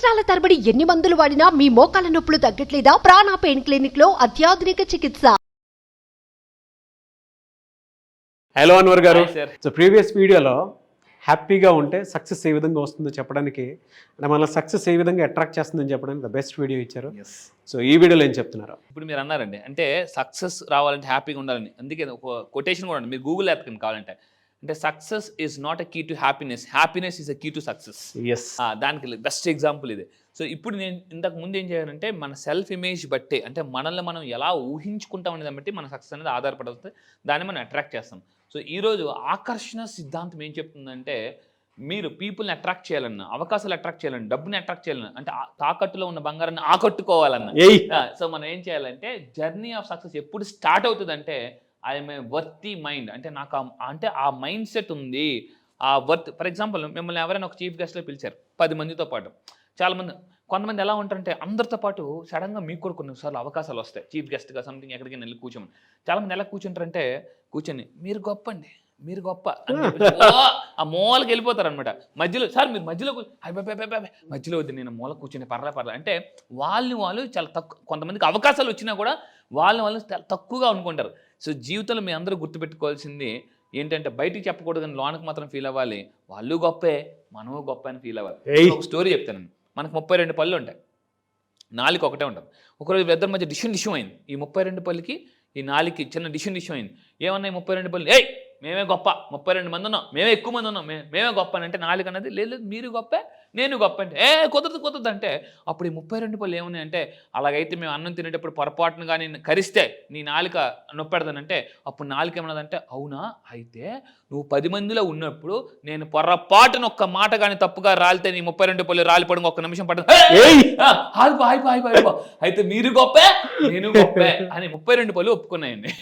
సంవత్సరాల తరబడి ఎన్ని మందులు వాడినా మీ మోకాల నొప్పులు తగ్గట్లేదా? ప్రాణ పెయిన్ క్లినిక్ లో అత్యాధునిక చికిత్స. హలో అన్వర్ గారు. Hi, sir. సో ప్రీవియస్ వీడియోలో హ్యాపీగా ఉంటే సక్సెస్ ఏ విధంగా వస్తుందో చెప్పడానికి, అంటే మన సక్సెస్ ఏ విధంగా అట్రాక్ట్ చేస్తుందని చెప్పడానికి ద బెస్ట్ వీడియో ఇచ్చారు. సో ఈ వీడియోలో ఏం చెప్తున్నారు? ఇప్పుడు మీరు అన్నారండి, అంటే సక్సెస్ రావాలంటే హ్యాపీగా ఉండాలని. అందుకే ఒక కొటేషన్ కూడా ఉంది, మీరు గూగుల్ యాప్ కింద కావాలంటే. అంటే success is not a key to happiness, happiness is a key to success. Yes, దానికి బెస్ట్ ఎగ్జాంపుల్ ఇది. సో ఇప్పుడు నేను ఇంతకు ముందు ఏం చేయాలంటే, మన సెల్ఫ్ ఇమేజ్ బట్టే, అంటే మనల్ని మనం ఎలా ఊహించుకుంటాం అనే దాన్ని బట్టి మన సక్సెస్ అనేది ఆధారపడుతుంది. దాన్ని మనం అట్రాక్ట్ చేస్తాం. సో ఈరోజు ఆకర్షణ సిద్ధాంతం ఏం చెప్తుందంటే, మీరు పీపుల్ని అట్రాక్ట్ చేయాలన్నా, అవకాశాలు అట్రాక్ట్ చేయాలన్నా, డబ్బుని అట్రాక్ట్ చేయాలన్నా, అంటే తాకట్టులో ఉన్న బంగారాన్ని ఆకట్టుకోవాలన్నా, సో మనం ఏం చేయాలంటే, జర్నీ ఆఫ్ సక్సెస్ ఎప్పుడు స్టార్ట్ అవుతుందంటే, ఐఎమ్ ఏ వర్తీ మైండ్. అంటే నాకు అంటే ఆ మైండ్ సెట్ ఉంది, ఆ వర్త్. ఫర్ ఎగ్జాంపుల్, మిమ్మల్ని ఎవరైనా ఒక చీఫ్ గెస్ట్లో పిలిచారు 10 మందితో పాటు. చాలామంది, కొంతమంది ఎలా ఉంటారంటే, అందరితో పాటు సడన్గా మీకు కూడా కొన్నిసార్లు అవకాశాలు వస్తాయి చీఫ్ గెస్ట్గా సంథింగ్ ఎక్కడికి వెళ్ళి కూర్చోమని. చాలామంది ఎలా కూర్చుంటారంటే, కూర్చొని మీరు గొప్ప అండి, మీరు గొప్ప అని చెప్పేసి ఆ మూలకి వెళ్ళిపోతారు అనమాట. మధ్యలో సార్ మీరు మధ్యలో మధ్యలో వద్దు, నేను మూల కూర్చొని పర్లే అంటే వాళ్ళు చాలా తక్కువ. కొంతమందికి అవకాశాలు వచ్చినా కూడా వాళ్ళు తక్కువగా అనుకుంటారు. సో జీవితంలో మీ అందరూ గుర్తుపెట్టుకోవాల్సింది ఏంటంటే, బయటికి చెప్పకూడదు కానీ లోనకి మాత్రం ఫీల్ అవ్వాలి. వాళ్ళు గొప్పే, మనము గొప్ప అని ఫీల్ అవ్వాలి. ఒక స్టోరీ చెప్తాను. మనకు 32 పళ్ళు ఉంటాయి, 4 ఒకటే ఉంటుంది. ఒకరోజు ఇద్దరి మధ్య డిష్యూ అయింది. ఈ 32 పళ్ళకి ఈ 4కి చిన్న డిష్యూ అయింది. ఏమన్నా 32 పళ్ళు, ఏయ్ మేమే గొప్ప, 32 మంది ఉన్నాం, మేమే ఎక్కువ మంది ఉన్నాం, మేమే గొప్ప అని. అంటే 4 అన్నది లేదు మీరు గొప్ప, నేను గొప్ప అంటే కుదరదు అంటే, అప్పుడు ఈ 32 పళ్ళు ఏమున్నాయి అంటే, అలాగైతే మేము అన్నం తినేటప్పుడు పొరపాటును కానీ కరిస్తే నీ నాలుక నొప్పెడతానంటే, అప్పుడు నాలుక ఏమన్నదంటే, అవునా అయితే నువ్వు 10 మందిలో ఉన్నప్పుడు నేను పొరపాటును ఒక్క మాట కానీ తప్పుగా రాలితే నీ 32 పళ్ళు రాలిపడం ఒక్క నిమిషం పడదు, ఆగిపో అయితే మీరు గొప్పే, నేను గొప్పే అని 32 పళ్ళు ఒప్పుకున్నాయండి.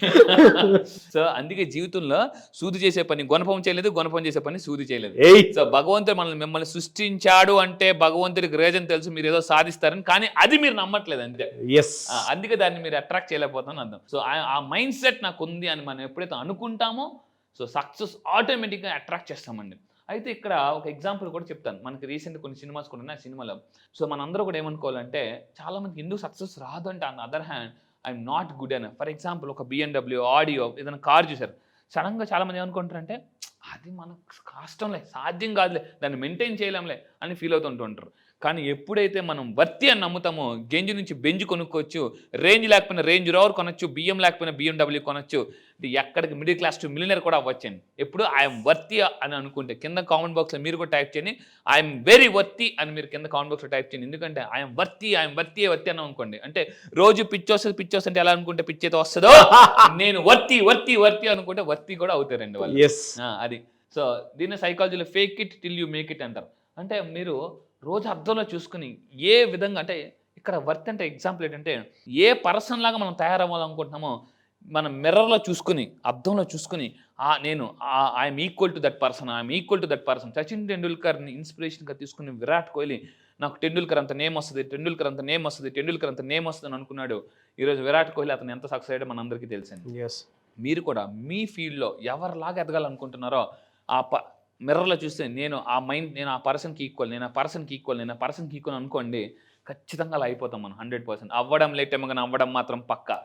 సో అందుకే జీవితంలో సూది చేసే పని గుణపం చేయలేదు, గుణపం చేసే పని సూది చేయలేదు. సో భగవంతుడు మిమ్మల్ని సృష్టించాడు అంటే భగవంతుడికి రీజన్ తెలుసు, మీరు ఏదో సాధిస్తారని. కానీ అది మీరు నమ్మట్లేదు అంతే. అందుకే దాన్ని మీరు అట్రాక్ట్ చేయలేకపోతాను అర్థం. సో ఆ మైండ్ సెట్ నాకు ఉంది అని మనం ఎప్పుడైతే అనుకుంటామో, సో సక్సెస్ ఆటోమేటిక్గా అట్రాక్ట్ చేస్తామండి. అయితే ఇక్కడ ఒక ఎగ్జాంపుల్ కూడా చెప్తాను. మనకి రీసెంట్ కొన్ని సినిమాస్ కూడా ఉన్నాయి. ఆ సినిమాలో సో మనందరూ కూడా ఏమనుకోవాలంటే, చాలా మందికి ఎందుకు సక్సెస్ రాదు అంటే, on other hand I'm not good అని. ఫర్ ఎగ్జాంపుల్, ఒక BMW ఆడియో ఏదైనా కార్ చూసారు, సడన్గా చాలామంది ఏమనుకుంటారంటే, అది మనకు కష్టంలే, సాధ్యం కాదులే, దాన్ని మెయింటైన్ చేయలేంలే అని ఫీల్ అవుతుంటారు. కానీ ఎప్పుడైతే మనం వర్తి అని నమ్ముతామో, గెంజి నుంచి బెంజ్ కొనుక్కోవచ్చు, రేంజ్ లేకపోయినా రేంజ్ రోవర్ కొనొచ్చు, బియ్యం లేకపోయినా BMW కొనొచ్చు, ఎక్కడికి మిడిల్ క్లాస్ టు మిలియనర్ కూడా అవ్వచ్చండి. ఎప్పుడు ఐఎమ్ వర్తి అని అనుకుంటే కింద కామెంట్ బాక్స్లో మీరు కూడా టైప్ చేయండి, ఐఎమ్ వెరీ వర్తి అని మీరు కింద కామెంట్ బాక్స్లో టైప్ చేయండి. ఎందుకంటే ఐఎమ్ వర్తి అని అనుకోండి. అంటే రోజు పిచ్చి అంటే ఎలా అనుకుంటే పిచ్చేతో వస్తుందో, నేను వర్తి అనుకుంటే వర్తి కూడా అవుతారండి వాళ్ళు. అది. సో దీన్ని సైకాలజీలో fake it till you make it అంటారు. అంటే మీరు రోజు అద్దంలో చూసుకుని ఏ విధంగా, అంటే ఇక్కడ వర్త్ అంటే ఎగ్జాంపుల్ ఏంటంటే, ఏ పర్సన్ లాగా మనం తయారవ్వాలనుకుంటున్నామో మనం మిర్రర్లో చూసుకుని, అద్దంలో చూసుకుని, నేను I'm equal to that person. Sachin టెండూల్కర్ని ఇన్స్పిరేషన్గా తీసుకుని విరాట్ కోహ్లీ, నాకు టెండూల్కర్ అంత నేమ్ వస్తుంది అని అనుకున్నాడు. ఈరోజు విరాట్ కోహ్లీ అతను ఎంత సక్సెస్ అయ్యాడో మనందరికీ తెలుసండి. మీరు కూడా మీ ఫీల్డ్లో ఎవరిలాగా ఎదగాలనుకుంటున్నారో ఆ మిర్రర్లో చూస్తే, నేను ఆ పర్సన్కి ఈక్వల్ అనుకోండి, ఖచ్చితంగా అలా అయిపోతాం మనం 100%. అవ్వడం లేటేమో కానీ అవ్వడం మాత్రం పక్క.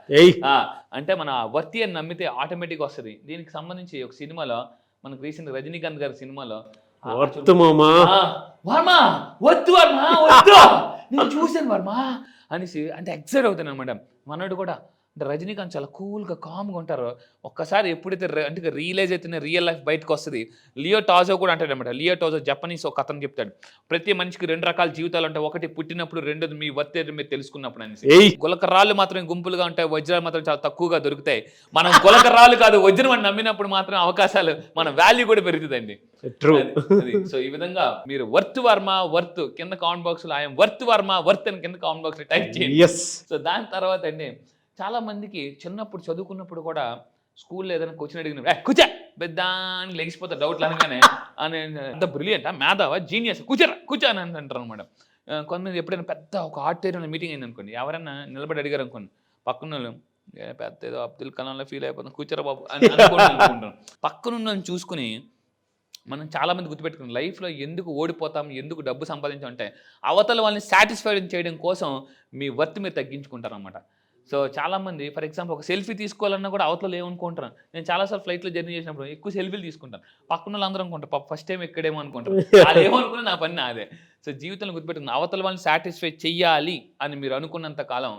అంటే మన వర్తి అని నమ్మితే ఆటోమేటిక్గా వస్తుంది. దీనికి సంబంధించి ఒక సినిమాలో, మనకు రీసెంట్ రజనీకాంత్ గారి సినిమాలో, వద్దు నేను చూశాను వర్మ అనేసి, అంటే ఎక్సైట్ అవుతాను అనమాట. మనోడు కూడా, అంటే రజనీకాంత్ చాలా కూల్గా కామ్గా ఉంటారు. ఒక్కసారి ఎప్పుడైతే అంటే రియలైజ్ అయితేనే రియల్ లైఫ్ బయటకు వస్తుంది. లియో టాజో కూడా అంటాడు అనమాట. లియో టాజో జపనీస్ ఒక అతను చెప్తాడు, ప్రతి మనిషికి 2 రకాల జీవితాలు ఉంటాయి. ఒకటి పుట్టినప్పుడు, రెండోది మీ వర్త్ మీరు తెలుసుకున్నప్పుడు అనేసి. గులకరాళ్ళు మాత్రం గుంపులుగా ఉంటాయి, వజ్రాలు మాత్రం చాలా తక్కువగా దొరుకుతాయి. మనం గులకరాళ్ళు కాదు వజ్రం అని నమ్మినప్పుడు మాత్రం అవకాశాలు, మన వాల్యూ కూడా పెరుగుతుందండి. సో ఈ విధంగా మీరు వర్త్ కింద కామెంట్ బాక్స్ లో ఐఎమ్ వర్త్ అని కింద కామెంట్ బాక్స్ లో టైప్ చేయండి. సో దాని తర్వాత అండి, చాలా మందికి చిన్నప్పుడు చదువుకున్నప్పుడు కూడా స్కూల్లో ఏదైనా క్వశ్చన్ అడిగిన కూర్చో పెద్ద అని లెగిసిపోతారు డౌట్లు అనగానే, అంత బ్రిలియంటా, మేధావా, జీనియస్, కూర్చో అని అంటారు అనమాట. కొంతమంది ఎప్పుడైనా పెద్ద ఒక ఆడిటోరియంలో మీటింగ్ అయింది అనుకోండి, ఎవరైనా నిలబడి అడిగారు అనుకోండి, పక్కన వాళ్ళు పెద్ద ఏదో అబ్దుల్ కలాంలో ఫీల్ అయిపోతాం, కూర్చోరా బాబు అని అనుకుంటాను. పక్కనున్న చూసుకుని మనం చాలామంది గుర్తుపెట్టుకున్నాం లైఫ్లో ఎందుకు ఓడిపోతాం, ఎందుకు డబ్బు సంపాదించాం అంటే అవతల వాళ్ళని సాటిస్ఫైడ్ చేయడం కోసం మీ వర్త్ మీరు తగ్గించుకుంటారన్నమాట. సో చాలామంది ఫర్ ఎగ్జాంపుల్ ఒక సెల్ఫీ తీసుకోవాలన్నా కూడా అవతల ఏమనుకుంటారు. నేను చాలాసార్లు ఫ్లైట్లో జర్నీ చేసినప్పుడు ఎక్కువ సెల్ఫీలు తీసుకుంటాను. పక్కన వాళ్ళు అందరూ అనుకుంటారు పాప ఫస్ట్ టైం ఎక్కడేమో అనుకుంటారు. వాళ్ళు ఏమనుకున్నా నా పని నాదే. సో జీవితంలో గుర్తుపెట్టుకుని అవతల వాళ్ళని సాటిస్ఫై చెయ్యాలి అని మీరు అనుకున్నంత కాలం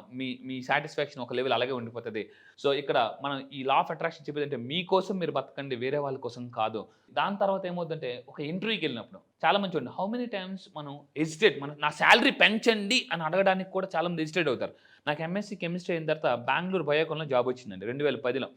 మీ సాటిస్ఫాక్షన్ ఒక లెవెల్ అలాగే ఉండిపోతుంది. సో ఇక్కడ మనం ఈ లా ఆఫ్ అట్రాక్షన్ చెప్పేది అంటే మీకోసం మీరు బతకండి, వేరే వాళ్ళ కోసం కాదు. దాని తర్వాత ఏమవుతుందంటే ఒక ఇంటర్వ్యూకి వెళ్ళినప్పుడు చాలా మంది చూడండి హౌ మెనీ టైమ్స్ మనం హెజిటేట్, నా శాలరీ పెంచండి అని అడగడానికి కూడా చాలా మంది హెజిటేట్ అవుతారు. నాకు ఎంఎస్సీ కెమిస్ట్రీ అయిన తర్వాత బెంగళూరు బయోకాన్లో జాబ్ వచ్చిందండి 2010లో.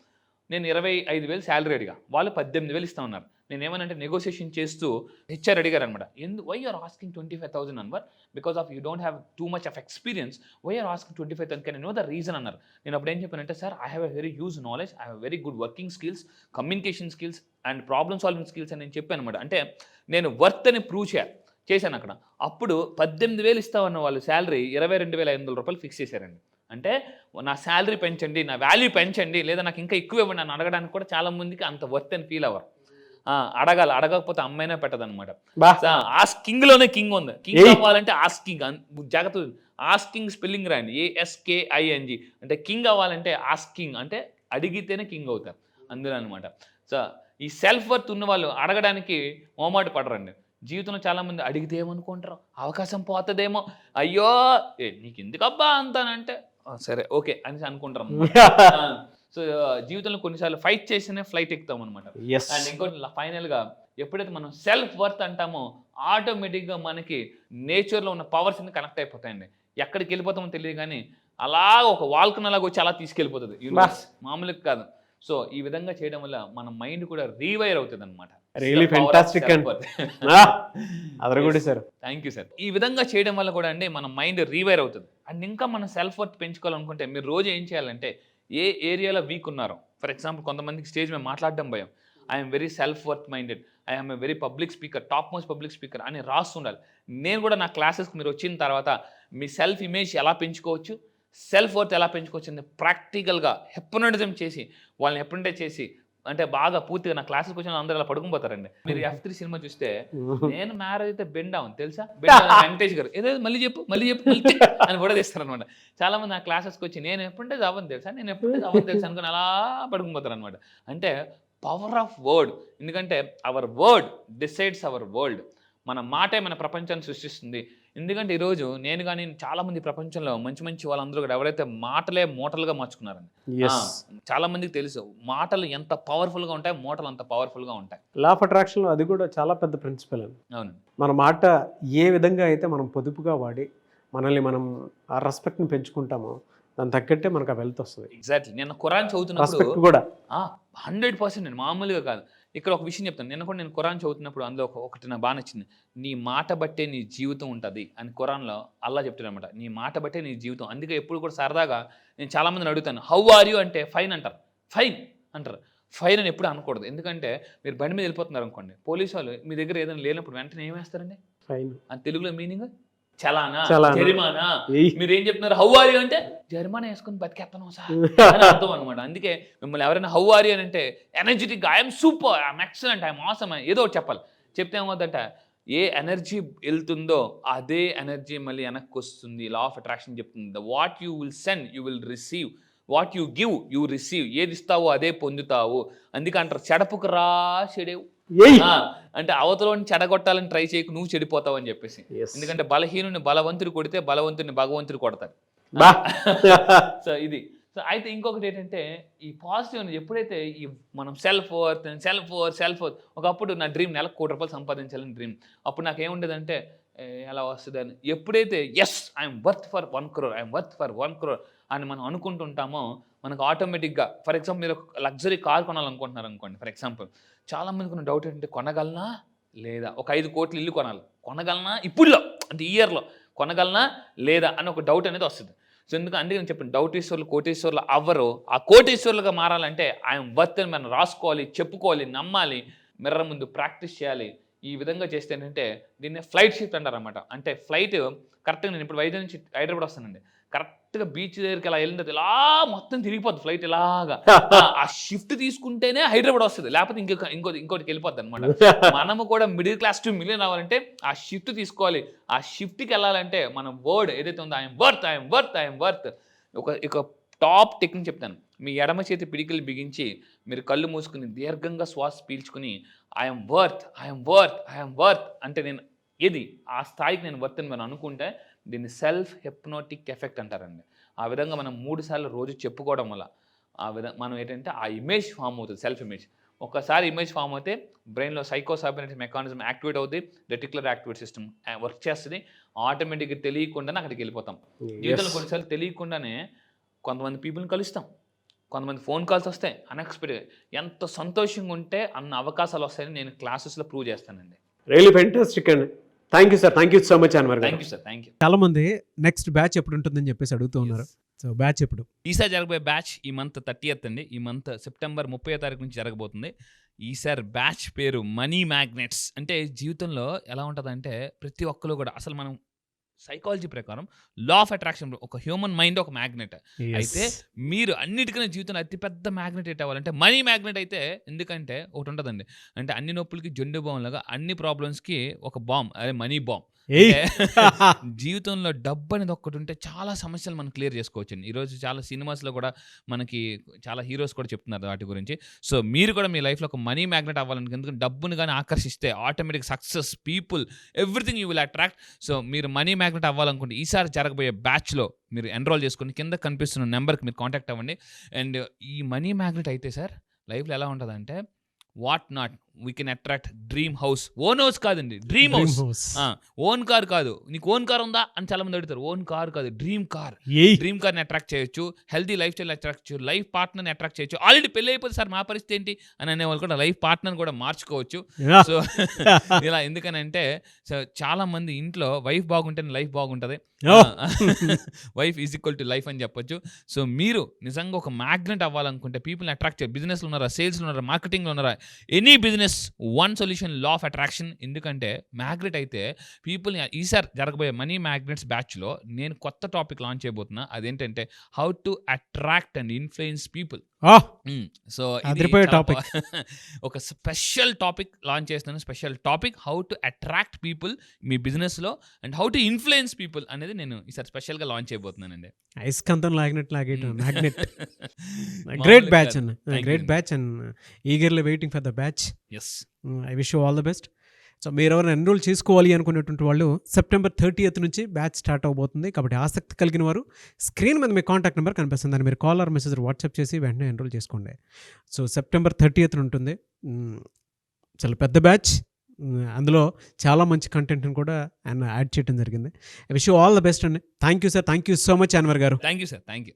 నేను 25,000 శాలరీ అడిగా, వాళ్ళు 18,000 ఇస్తా ఉన్నారు. నేను ఏమనంటే నెగోషియేషన్ చేస్తూ హెచ్ఆర్ అడిగారు అనమాట, why are asking 25,000 Anwar, because of you don't have too much of experience, why are asking 25,000 can know the reason అన్నారు. నేను అప్పుడు ఏం చెప్పానంటే sir I have a very huge knowledge, I have very good working skills, communication skills and problem solving skills అని నేను చెప్పాను అనమాట. అంటే నేను వర్త్ అని ప్రూవ్ చేశాను అక్కడ. అప్పుడు 18,000 ఇస్తామన్న వాళ్ళు శాలరీ 22,500 రూపాయలు ఫిక్స్ చేశారండి. అంటే నా శాలరీ పెంచండి, నా వాల్యూ పెంచండి, లేదా నాకు ఇంకా ఎక్కువ ఇవ్వండి అని అడగడానికి కూడా చాలా మందికి అంత వర్త్ అని ఫీల్ అవ్వరు. అడగకపోతే అమ్మైనా పెట్టదనమాట. ఆస్కింగ్ లోనే కింగ్ ఉంది. కింగ్ అవ్వాలంటే ఆస్కింగ్, జాగ్రత్త ఆస్కింగ్ స్పెల్లింగ్ రాయండి, ASKING. అంటే కింగ్ అవ్వాలంటే ఆస్కింగ్, అంటే అడిగితేనే కింగ్ అవుతారు అందులో అనమాట. సో ఈ సెల్ఫ్ వర్త్ ఉన్న వాళ్ళు అడగడానికి మొహమాట పడరండి. జీవితంలో చాలామంది అడిగితే ఏమనుకుంటారు, అవకాశం పోతుందేమో, అయ్యో నీకు ఎందుకు అబ్బా అంతానంటే సరే ఓకే అని అనుకుంటారు. సో జీవితంలో కొన్నిసార్లు ఫైట్ చేస్తేనే ఫ్లైట్ ఎక్కుతాం అనమాట. అండ్ ఇంకోటి ఫైనల్గా ఎప్పుడైతే మనం సెల్ఫ్ వర్త్ అంటామో ఆటోమేటిక్గా మనకి నేచర్లో ఉన్న పవర్స్ అన్ని కనెక్ట్ అయిపోతాయండి. ఎక్కడికి వెళ్ళిపోతామో తెలియదు కానీ అలా ఒక వాల్కన్ అలాగ వచ్చి అలా తీసుకెళ్ళిపోతుంది, మామూలుగా కాదు. సో ఈ విధంగా చేయడం వల్ల మన మైండ్ కూడా రీవైర్ అవుతుంది అనమాట. రియలీ ఫెంటాస్టిక్ అండ్ అదరగొడి సార్. Thank you sir. ఈ విధంగా చేయడం వల్ల కూడా అండి మన మైండ్ రీవైర్ అవుతుంది. అండ్ ఇంకా మన సెల్ఫ్ వర్త్ పెంచుకోవాలనుకుంటే మీరు రోజు ఏం చేయాలంటే ఏ ఏరియాలో వీక్ ఉన్నారో, ఫర్ ఎగ్జాంపుల్ కొంతమందికి స్టేజ్ మీద మాట్లాడడం భయం, I'm very self worth minded, I'm a very public speaker, top most public speaker అని రాస్తుండాలి. నేను కూడా నా క్లాసెస్కి మీరు వచ్చిన తర్వాత మీ సెల్ఫ్ ఇమేజ్ ఎలా పెంచుకోవచ్చు, సెల్ఫ్ వర్త్ ఎలా పెంచుకోవచ్చు అని ప్రాక్టికల్గా హిప్నోటిజం చేసి వాళ్ళని హిప్నటైజ్ చేసి అంటే బాగా పూర్తిగా నా క్లాసెస్కి వచ్చిన అందరూ అలా పడుకుపోతారండి. మీరు F3 సినిమా చూస్తే నేను మ్యారేజ్ అయితే బెండ్ అవును తెలుసా, వెంకటేష్ గారు ఏదో మళ్ళీ చెప్పు అని కూడా తీస్తారు అనమాట. చాలా మంది నా క్లాసెస్కి వచ్చి నేను ఎప్పుడంటే అవ్వని తెలుసా, నేను ఎప్పుడంటే అవ్వని తెలుసా అనుకుని అలా పడుకుపోతారు అనమాట. అంటే పవర్ ఆఫ్ వర్డ్, ఎందుకంటే hour word decides our world. మన మాటే మన ప్రపంచాన్ని సృష్టిస్తుంది. ఎందుకంటే ఈరోజు నేను కానీ చాలామంది ప్రపంచంలో మంచి వాళ్ళందరూ కూడా ఎవరైతే మాటలే మూటలుగా మార్చుకున్నారండి. చాలా మందికి తెలుసు మాటలు ఎంత పవర్ఫుల్గా ఉంటాయి, మూటలు అంత పవర్ఫుల్గా ఉంటాయి. లా ఆఫ్ అట్రాక్షన్లో అది కూడా చాలా పెద్ద ప్రిన్సిపల్ అండి. అవును, మన మాట ఏ విధంగా అయితే మనం పొదుపుగా వాడి మనల్ని మనం ఆ రెస్పెక్ట్ని పెంచుకుంటామో దాని తగ్గట్టే మనకు ఆ వెల్త్ వస్తుంది. ఎగ్జాక్ట్లీ. నేను ఖురాన్ చదువుతున్నప్పుడు కూడా 100% నేను మామూలుగా కాదు. ఇక్కడ ఒక విషయం చెప్తాను. నేను ఖురాన్ చదువుతున్నప్పుడు అందులో ఒకటి నాకు బాగా నచ్చింది. నీ మాట బట్టే నీ జీవితం ఉంటుంది అని ఖురాన్లో అల్లా చెప్తాడు అనమాట. నీ మాట బట్టే నీ జీవితం. అందుకే ఎప్పుడు కూడా సరదాగా నేను చాలామందిని అడుగుతాను హౌ ఆర్ యూ అంటే ఫైన్ అంటారు, ఫైన్ అని ఎప్పుడు అనకూడదు. ఎందుకంటే మీరు బండి మీద వెళ్ళిపోతున్నారు అనుకోండి, పోలీసు వాళ్ళు మీ దగ్గర ఏదైనా లేనప్పుడు వెంటనే ఏమేస్తారండి ఫైన్ అని తెలుగులో మీనింగ్ చలానా, జరిమానా. మీరు ఏం చెప్తున్నారు హౌ ఆర్ యూ అంటే జరిమానా వేసుకుని బతికేస్తాను సార్ అని అర్థం అనమాట. అందుకే మిమ్మల్ని ఎవరైనా హౌ ఆర్ యూ అని అంటే energetic, I'm super, I'm excellent, I'm awesome ఏదో ఒకటి చెప్పాలి. చెప్తే ఏమవుతుందంట ఏ ఎనర్జీ వెళ్తుందో అదే ఎనర్జీ మళ్ళీ వెనక్కి వస్తుంది. లా ఆఫ్ అట్రాక్షన్ చెప్తుంది what you will send you will receive, what you give you receive. ఏది ఇస్తావో అదే పొందుతావు. అందుకే అంటారు చెడపుకు రా చెడేవు అంటే అవతలని చెడగొట్టాలని ట్రై చేయకు, నువ్వు చెడిపోతావు అని చెప్పేసి. ఎందుకంటే బలహీనుని బలవంతుడు కొడితే బలవంతుని భగవంతుడు కొడతాడు. సో ఇది. సో అయితే ఇంకొకటి ఏంటంటే ఈ పాజిటివ్ ఎప్పుడైతే ఈ మనం సెల్ఫ్ వర్త్ ఒకప్పుడు నా డ్రీమ్ నెలకు ₹1 కోటి సంపాదించాలని డ్రీమ్. అప్పుడు నాకు ఏముండేదంటే ఎలా వస్తుంది అని. ఎప్పుడైతే yes I'm worth for 1 crore, I'm worth for 1 crore అని మనం అనుకుంటుంటామో మనకు ఆటోమేటిక్గా ఫర్ ఎగ్జాంపుల్ మీరు ఒక లగ్జరీ కార్ కొనాలనుకుంటున్నారు అనుకోండి. ఫర్ ఎగ్జాంపుల్ చాలామందికి ఉన్న డౌట్ ఏంటంటే కొనగలనా లేదా, ఒక 5 కోట్ల ఇల్లు కొనగలనా ఇప్పుడులో అంటే ఇయర్లో కొనగలనా లేదా అని ఒక డౌట్ అనేది వస్తుంది. సో అందుకే నేను చెప్పాను డౌటీశ్వర్లు కోటీశ్వర్లు అవ్వరు. ఆ కోటీశ్వర్లుగా మారాలంటే ఆయన వర్త్ అని మనం రాసుకోవాలి, చెప్పుకోవాలి, నమ్మాలి, మిర్రర్ ముందు ప్రాక్టీస్ చేయాలి. ఈ విధంగా చేస్తే ఏంటంటే దీన్ని ఫ్లైట్ షిఫ్ట్ అంటారు అనమాట. అంటే ఫ్లైట్ కరెక్ట్గా నేను ఇప్పుడు వైజాగ్ నుంచి హైదరాబాద్ వస్తానండి, కరెక్ట్ కరెక్ట్గా బీచ్ దగ్గరికి ఇలా వెళ్ళిన తర్వాత ఇలా మొత్తం తిరిగిపోద్ది ఫ్లైట్ ఇలాగా. ఆ షిఫ్ట్ తీసుకుంటేనే హైదరాబాద్ వస్తుంది, లేకపోతే ఇంకోటికి వెళ్ళిపోద్ది అనమాట. మనము కూడా మిడిల్ క్లాస్ టు మిలియన్ అవ్వాలంటే ఆ షిఫ్ట్ తీసుకోవాలి. ఆ షిఫ్ట్కి వెళ్ళాలంటే మన వర్డ్ ఏదైతే ఉందో ఐఎమ్ వర్త్. ఒక టాప్ టెక్నిక్ చెప్తాను. మీ ఎడమ చేతి పిడికిలు బిగించి మీరు కళ్ళు మూసుకుని దీర్ఘంగా శ్వాస పీల్చుకుని ఐఎమ్ వర్త్ అంటే నేను ఏది ఆ స్థాయికి నేను వర్త్ అని మనం అనుకుంటే దీన్ని సెల్ఫ్ హిప్నోటిక్ ఎఫెక్ట్ అంటారండి. ఆ విధంగా మనం 3 సార్లు రోజు చెప్పుకోవడం వల్ల మనం ఏంటంటే ఆ ఇమేజ్ ఫామ్ అవుతుంది, సెల్ఫ్ ఇమేజ్. ఒక్కసారి ఇమేజ్ ఫామ్ అయితే బ్రెయిన్లో సైకోసాబినెటిక్ మెకానిజం యాక్టివేట్ అవుతుంది, రెటిక్యులర్ యాక్టివేట్ సిస్టమ్ వర్క్ చేస్తుంది. ఆటోమేటిక్గా తెలియకుండానే అక్కడికి వెళ్ళిపోతాం. జీవితంలో కొన్నిసార్లు తెలియకుండానే కొంతమంది పీపుల్ని కలుస్తాం, కొంతమంది ఫోన్ కాల్స్ వస్తాయి అన్ఎక్స్పెక్టెడ్. ఎంత సంతోషంగా ఉంటే అన్న అవకాశాలు వస్తాయని నేను క్లాసెస్లో ప్రూవ్ చేస్తానండి. రియల్లీ ఫెంటాస్టిక్ అండి. Thank you sir, thank you so much Anwar గారు. Thank you sir, thank you. చాలా మంది నెక్స్ట్ బ్యాచ్ ఎప్పుడు ఉంటుందని చెప్పేసి అడుగుతూ ఉన్నారు. సో బ్యాచ్ ఎప్పుడు? ఈసారి జరగబోయే బ్యాచ్ ఈ మంత్ 30th అండి. ఈ మంత్ సెప్టెంబర్ 30వ తారీఖు నుంచి జరగబోతుంది. ఈసారి బ్యాచ్ పేరు మనీ మ్యాగ్నెట్స్. అంటే జీవితంలో ఎలా ఉంటుందంటే ప్రతి ఒక్కరు కూడా అసలు మనం సైకాలజీ ప్రకారం లా ఆఫ్ అట్రాక్షన్, ఒక హ్యూమన్ మైండ్ ఒక మ్యాగ్నెట్. అయితే మీరు అన్నిటికన్నా జీవితంలో అతిపెద్ద మ్యాగ్నెట్ ఏంటి అవ్వాలంటే మనీ మ్యాగ్నెట్ అయితే. ఎందుకంటే ఒకటి ఉంటుందండి, అంటే అన్ని నొప్పులకి జొండు బాంబ్ లాగా అన్ని ప్రాబ్లమ్స్కి ఒక బాంబ్, అదే మనీ బాంబ్. జీవితంలో డబ్బు అనేది ఒక్కటి ఉంటే చాలా సమస్యలు మనం క్లియర్ చేసుకోవచ్చు. ఈరోజు చాలా సినిమాస్లో కూడా మనకి చాలా హీరోస్ కూడా చెప్తున్నారు వాటి గురించి. సో మీరు కూడా మీ లైఫ్లో ఒక మనీ మ్యాగ్నెట్ అవ్వాలని, ఎందుకంటే డబ్బుని కానీ ఆకర్షిస్తే automatic success, people, everything you will attract. So మీరు మనీ మ్యాగ్నెట్ అవ్వాలనుకుంటే ఈసారి జరగబోయే బ్యాచ్లో మీరు ఎన్రోల్ చేసుకుని కింద కనిపిస్తున్న నెంబర్కి మీరు కాంటాక్ట్ అవ్వండి. అండ్ ఈ మనీ మ్యాగ్నెట్ అయితే సార్ లైఫ్లో ఎలా ఉంటుందంటే what not we can attract dream house. Own house కాదండి, డ్రీమ్ హౌస్. ఓన్ కార్ కాదు, నీకు ఓన్ కార్ ఉందా అని చాలా మంది అడుగుతారు. ఓన్ కార్ కాదు, డ్రీమ్ కార్. డ్రీమ్ కార్ని అట్రాక్ట్ చేయొచ్చు, హెల్తీ లైఫ్ స్టైల్ అట్రాక్ట్ చేయొచ్చు, లైఫ్ పార్ట్నర్ని అట్రాక్ట్ చేయొచ్చు. ఆల్రెడీ పెళ్ళి అయిపోతే సార్ మా పరిస్థితి ఏంటి అని అనేవాళ్ళు కూడా లైఫ్ పార్ట్నర్ కూడా మార్చుకోవచ్చు. సో ఇలా ఎందుకనంటే సో చాలా మంది ఇంట్లో వైఫ్ బాగుంటేనే లైఫ్ బాగుంటుంది, wife is equal to life అని చెప్పొచ్చు. సో మీరు నిజంగా ఒక మ్యాగ్నెట్ అవ్వాలనుకుంటే, పీపుల్ని అట్రాక్ట్ చేయాలి, బిజినెస్లో ఉన్నారా, సేల్స్లో ఉన్నారా, మార్కెటింగ్లో ఉన్నారా, any business, one solution law of attraction. ఎందుకంటే మ్యాగ్నెట్ అయితే పీపుల్ని ఈసారి జరగబోయే మనీ మ్యాగ్నెట్స్ బ్యాచ్లో నేను కొత్త టాపిక్ లాంచ్ చేయబోతున్నా. అదేంటంటే how to attract and influence people. So topic ఒక స్పెషల్ టాపిక్ లాంచ్ చేస్తున్నాను. Special topic how to attract people మీ బిజినెస్లో and how to influence people అనేది నేను ఈసారి స్పెషల్గా లాంచ్ చేయబోతున్నానండి. ఐస్కంతం లాగినట్టు మ్యాగ్నెట్. గ్రేట్ బ్యాచ్ అన్న, great batch and eagerly waiting for the batch. Yes, I wish you all the best. So మీరు ఎవరైనా ఎన్రోల్ చేసుకోవాలి అనుకునేటువంటి వాళ్ళు సెప్టెంబర్ 30th నుంచి బ్యాచ్ స్టార్ట్ అవబోతుంది. కాబట్టి ఆసక్తి కలిగిన వారు స్క్రీన్ మీద మీ కాంటాక్ట్ నెంబర్ కనిపిస్తుంది, దాన్ని మీరు కాల్ ఆర్ మెసేజ్ వాట్సాప్ చేసి వెంటనే ఎన్రోల్ చేసుకోండి. సో సెప్టెంబర్ 30th ఉంటుంది. చాలా పెద్ద బ్యాచ్, అందులో చాలా మంచి కంటెంట్ని కూడా ఆయన యాడ్ చేయడం జరిగింది. I wish you all the best అండి. Thank you sir, thank you so much Anwar గారు. Thank you sir, thank you.